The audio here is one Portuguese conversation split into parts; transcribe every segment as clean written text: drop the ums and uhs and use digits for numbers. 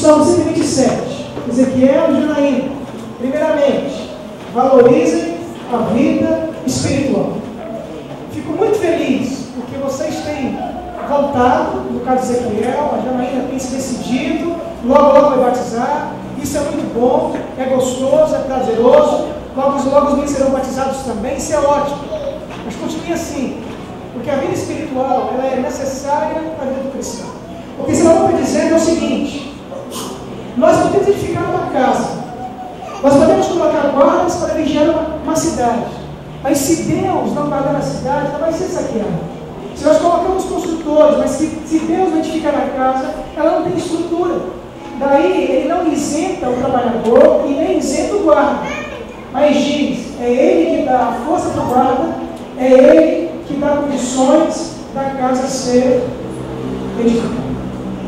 Salmo 127, Ezequiel e Janaína. Primeiramente, valorizem a vida espiritual. Fico muito feliz porque vocês têm voltado, no caso de Ezequiel, a Janaína tem se decidido, logo vai batizar. Isso é muito bom, é gostoso, é prazeroso. Logo os meninos serão batizados também, isso é ótimo. Mas continue assim, porque a vida espiritual ela é necessária para a vida do cristão. Porque senão eu vou dizendo é o seguinte: nós podemos edificar uma casa, nós podemos colocar guardas para vigiar uma cidade, mas se Deus não guardar a cidade, ela vai ser saqueada. Se nós colocamos construtores, mas se Deus não edificar a casa, ela não tem estrutura. Daí ele não isenta o trabalhador e nem isenta o guarda, mas diz, é ele que dá a força para o guarda, é ele que dá condições da casa ser edificada.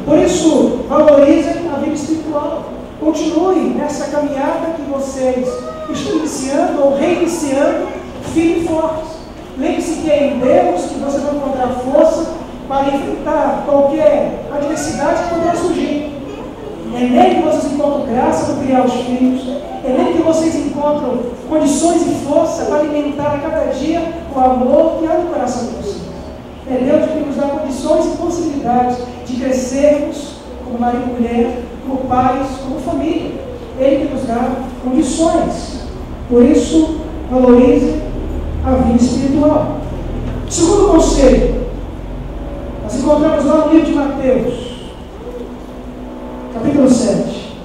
Por isso, valorizem a vida espiritual. Continue nessa caminhada que vocês estão iniciando ou reiniciando, firmes e fortes. Lembre-se que é em Deus que vocês vão encontrar força para enfrentar qualquer adversidade que poderá surgir. É nele que vocês encontram graça para criar os filhos. É nele que vocês encontram condições e força para alimentar a cada dia o amor que há no coração de vocês. É Deus que nos dá condições e possibilidades de crescermos como marido e mulher, como pais, como família. Ele que nos dá condições. Por isso, valorize a vida espiritual. Segundo conselho, nós encontramos lá no livro de Mateus, capítulo 7.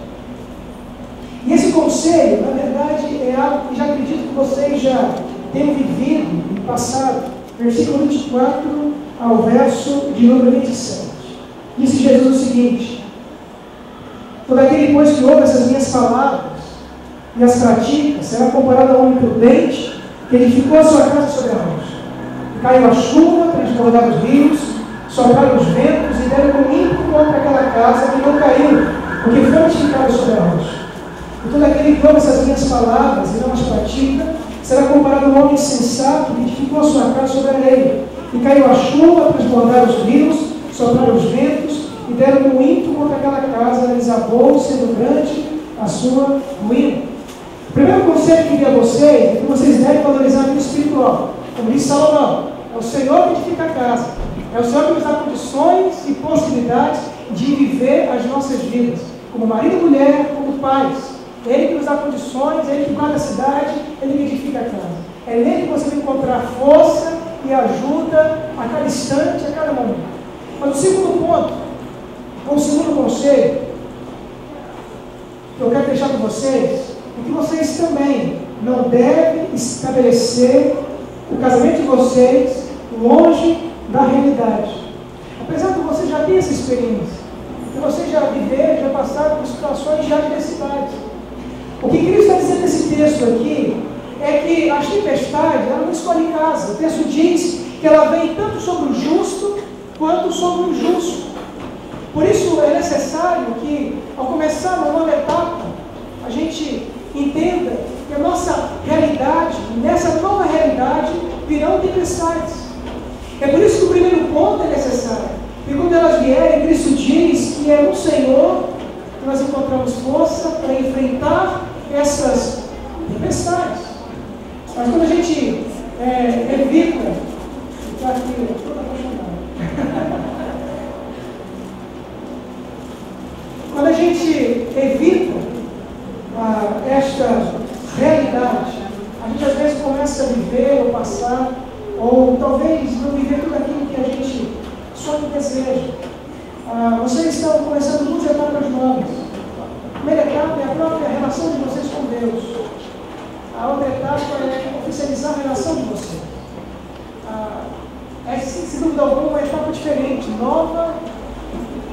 E esse conselho, na verdade, é algo que já acredito que vocês já tenham vivido no passado. Versículo 24 ao verso de número 27. Disse Jesus o seguinte: todo aquele, pois, que ouve essas minhas palavras e as pratica, será comparado a um homem prudente que edificou a sua casa sobre a rocha. Caiu a chuva, transbordaram os rios, sopraram os ventos e deram com ímpeto contra aquela casa que não caiu, porque foi edificada sobre a rocha. E todo aquele que ouve essas minhas palavras e não as pratica, será comparado a um homem insensato que edificou a sua casa sobre a areia. E caiu a chuva, transbordaram os rios, sopraram os ventos e deram com ímpeto contra aquela casa, ela desabou, sendo grande a sua ruína. O primeiro conselho que eu a vocês é que vocês devem valorizar a vida espiritual. Como disse Salomão, é o Senhor que edifica a casa. É o Senhor que nos dá condições e possibilidades de viver as nossas vidas, como marido e mulher, como pais. Ele que nos dá condições, Ele que guarda a cidade, Ele que edifica a casa. É nele que você vai encontrar força e ajuda a cada instante, a cada momento. Mas o segundo ponto, ou o segundo conselho, que eu quero deixar para vocês, é que vocês também não devem estabelecer o casamento de vocês longe da realidade. Apesar de vocês já terem essa experiência, que vocês já viveram, já passaram por situações de adversidade. O que Cristo está dizendo nesse texto aqui é que as tempestades, ela não escolhe casa. O texto diz que ela vem tanto sobre o justo quanto sobre o injusto. Por isso é necessário que, ao começar uma nova etapa, a gente entenda que a nossa realidade, nessa nova realidade, virão tempestades. É por isso que o primeiro ponto é necessário. E quando elas vierem, Cristo diz que é no Senhor que nós encontramos força para enfrentar essas tempestades. Mas quando a gente evita, está aqui, toda apaixonada. Quando a gente evita esta realidade, a gente às vezes começa a viver ou passar, ou talvez não viver tudo aquilo que a gente sonha e deseja. Vocês estão começando duas etapas novas. A primeira etapa é a própria relação de vocês com Deus. A outra etapa é oficializar a relação de vocês. É, sem dúvida alguma, uma etapa diferente, nova,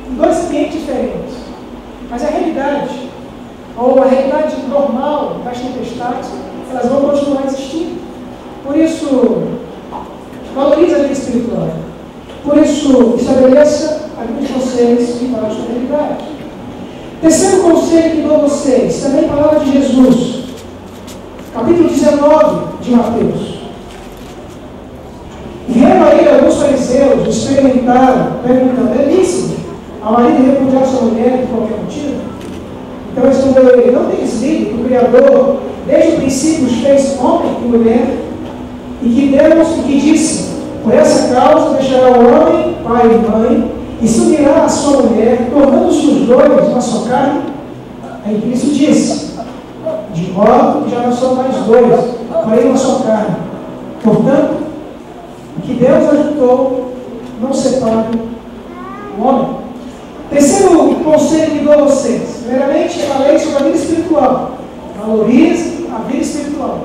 em dois ambientes diferentes. Mas a realidade, ou a realidade normal das tempestades, elas vão continuar existindo. Por isso, valorize a vida espiritual. Por isso, estabeleça a vida de vocês em palavras de realidade. Terceiro conselho que dou a vocês, também palavra de Jesus. Capítulo 19 de Mateus. Vieram a ele alguns fariseus, experimentaram, perguntando: é lícito ao marido repudiar sua mulher por qualquer motivo? Então respondeu ele: não tens lido que o Criador, desde o princípio, os fez homem e mulher, e que Deus, que disse, por essa causa deixará o homem, pai e mãe, e se unirá à sua mulher, tornando-se os dois uma só carne? Aí Cristo disse: de modo que já não são mais dois, porém uma só carne. Portanto, o que Deus ajuntou, não separe o homem. Terceiro conselho que dou a vocês. Primeiramente, eu falei sobre a vida espiritual. Valorize a vida espiritual.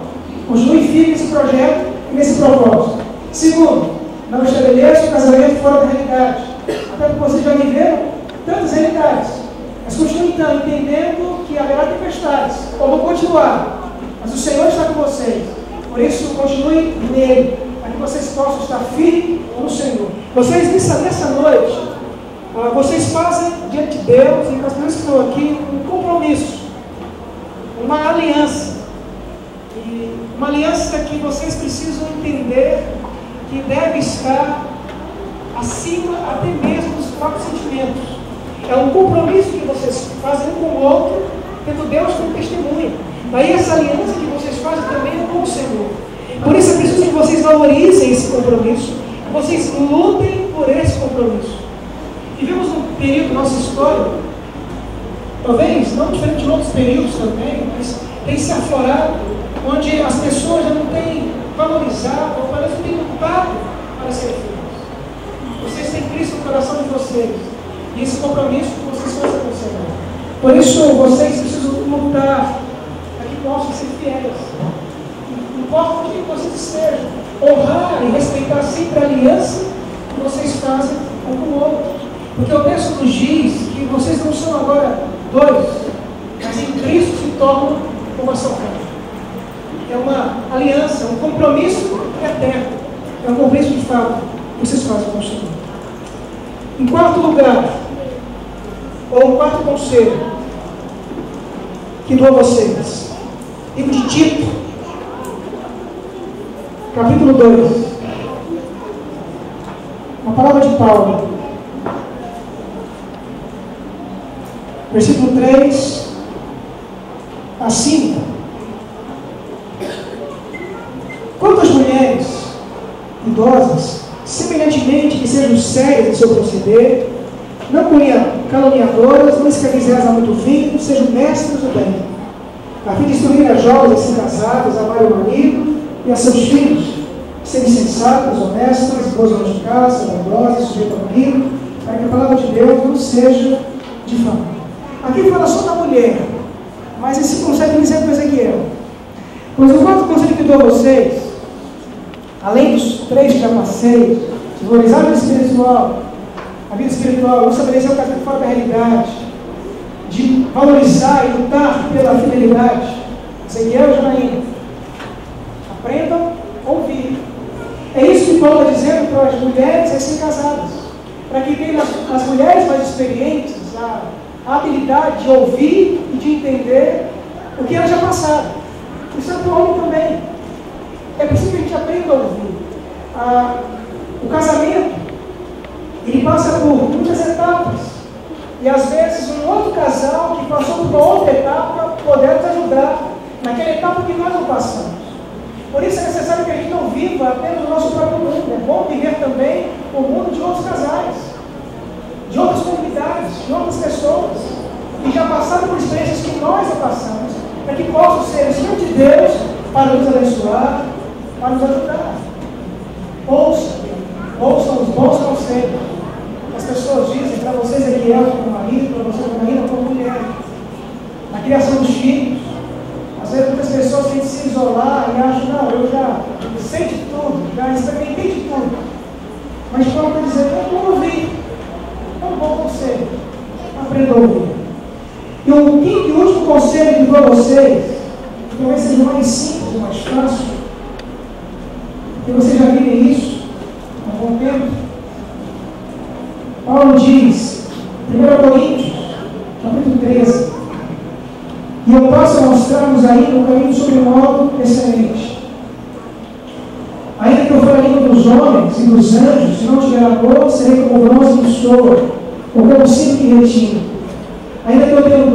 Continue firme nesse projeto e nesse propósito. Segundo, não estabeleça o casamento fora da realidade. Até porque vocês já viveram tantas realidades. Mas continue então entendendo que haverá tempestades. Ou vão continuar. Mas o Senhor está com vocês. Por isso, continue nele. Para que vocês possam estar firmes no Senhor. Vocês, nessa noite, vocês fazem diante de Deus e com as pessoas que estão aqui um compromisso. Uma aliança. E uma aliança que vocês precisam entender que deve estar acima até mesmo dos próprios sentimentos. É um compromisso que vocês fazem um com o outro, tendo Deus como testemunha. Daí essa aliança que vocês fazem também é com o Senhor. Por isso é preciso que vocês valorizem esse compromisso, que vocês lutem por esse compromisso. Vivemos um período da nossa história, talvez não diferente de outros períodos também, mas tem se aflorado, onde as pessoas já não têm valorizado, ou parece que têm lutado para ser filhos. Vocês têm Cristo no coração de vocês, e esse compromisso que vocês fazem com o Senhor. Por isso, vocês precisam lutar para que possam ser fiéis. Não importa onde vocês estejam, honrar e respeitar sempre a aliança que vocês fazem um com o outro. Porque o texto nos diz que vocês não são agora dois, mas em Cristo se tornam uma só carne. É uma aliança, um compromisso eterno. É um compromisso de fato que vocês fazem com o Senhor. Em quarto lugar, ou um quarto conselho que dou a vocês, livro de Tito, capítulo 2, uma palavra de Paulo, versículo 3 a 5. Quanto às mulheres idosas, semelhantemente que sejam sérias em seu proceder, não caluniadoras, não escravizadas a muito vinho, sejam mestres do bem, a fim de instruir as jovens assim casadas, amarem o marido e a seus filhos, serem sensatas, honestas, boas donas de casa, bondosas, sujeitas ao marido, para que a palavra de Deus não seja difamada. Aqui fala só da mulher, mas esse conceito me serve para Ezequiel. Pois o quarto conselho que dou a vocês, além dos três que já passei, de valorizar a vida espiritual, não estabelecer o casamento fora da realidade, de valorizar e lutar pela fidelidade. Ezequiel e Janaína, aprendam a ouvir. É isso que Paulo está dizendo para as mulheres recém-casadas, para que tenham as mulheres mais experientes a habilidade de ouvir e de entender o que elas já passaram. Isso é para o homem também. É preciso que a gente aprenda a ouvir. O casamento, ele passa por muitas etapas. E às vezes um outro casal que passou por uma outra etapa poderá nos ajudar naquela etapa que nós não passamos. Por isso é necessário que a gente não viva apenas o nosso próprio mundo. É bom viver também o mundo de outros casais, de outras comunidades, de outras pessoas que já passaram por experiências que nós já passamos, para que possam ser instrumento de Deus para nos abençoar, para nos ajudar. Ouçam os bons conselhos. As pessoas dizem para vocês aqui, como marido, para vocês Marina, como mulher. Na criação dos filhos, às vezes muitas pessoas têm que se isolar e acham, não, eu já sei de tudo, já experimentei de tudo. Mas Paulo está dizendo, é bom ouvir. É um bom conselho. Aprenda a ouvir. E o quinto e último conselho que dou a vocês, que talvez seja mais simples e mais fácil, que vocês já viram isso há algum tempo. Paulo diz, 1 Coríntios, capítulo 13, e eu posso mostrar-nos ainda um caminho sobre modo excelente. Ainda que eu for a língua dos homens e dos anjos, se não tiver amor, serei como bronze que soa, ou como cinto que retina. Ainda que eu tenha